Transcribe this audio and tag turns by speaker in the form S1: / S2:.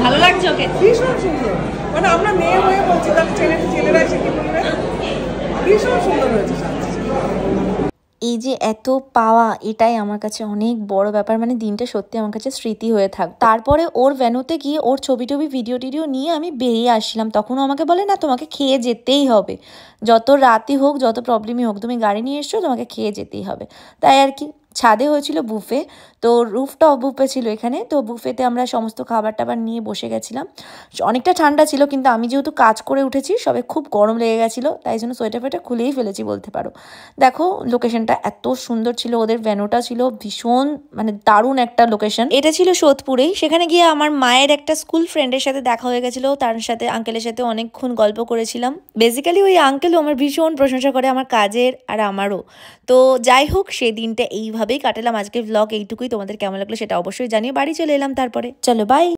S1: ভালো লাগছে ওকে,
S2: ভীষণ সুন্দর। মানে আমরা মেয়ে হয়ে বলছি, তার ছেলেরা এসে কি বলবে, ভীষণ সুন্দর হয়েছে।
S3: এই যে এত পাওয়া, এটাই আমার কাছে অনেক বড় ব্যাপার। মানে দিনটা সত্যি আমার কাছে স্মৃতি হয়ে থাক। তারপরে ওর ভ্যানুতে গিয়ে ওর ছবি টবি ভিডিও টিডিও নিয়ে আমি বেরিয়ে আসছিলাম। তখনও আমাকে বলে না তোমাকে খেয়ে যেতেই হবে, যত রাতই হোক যত প্রবলেমই হোক, তুমি গাড়ি নিয়ে এসছো, তোমাকে খেয়ে যেতেই হবে। তাই আর কি, ছাদে হয়েছিল বুফে, তো রুফটপ বুফে ছিল এখানে। তো বুফেতে আমরা সমস্ত খাবার টাবার নিয়ে বসে গেছিলাম। অনেকটা ঠান্ডা ছিল, কিন্তু আমি যেহেতু কাজ করে উঠেছি, সবে খুব গরম লেগে গেছিলো, তাই জন্য সোয়েটার ফোয়েটার খুলেই ফেলেছি বলতে পারো। দেখো লোকেশনটা এত সুন্দর ছিল, ওদের ভ্যানুটা ছিল ভীষণ মানে দারুণ একটা লোকেশন। এটা ছিল সোদপুরেই। সেখানে গিয়ে আমার মায়ের একটা স্কুল ফ্রেন্ডের সাথে দেখা হয়ে গেছিলো, তার সাথে আঙ্কেলের সাথে অনেকক্ষণ গল্প করেছিলাম। বেসিক্যালি ওই আঙ্কেলও আমার ভীষণ প্রশংসা করে আমার কাজের আর আমারও। তো যাই হোক, সেই দিনটা এইভাবেই কাটালাম। আজকের ব্লগ এইটুকুই। তোমাদের কেমন লাগলো সেটা অবশ্যই জানিয়ে বাড়ি চলে এলাম তারপরে। চলো বাই।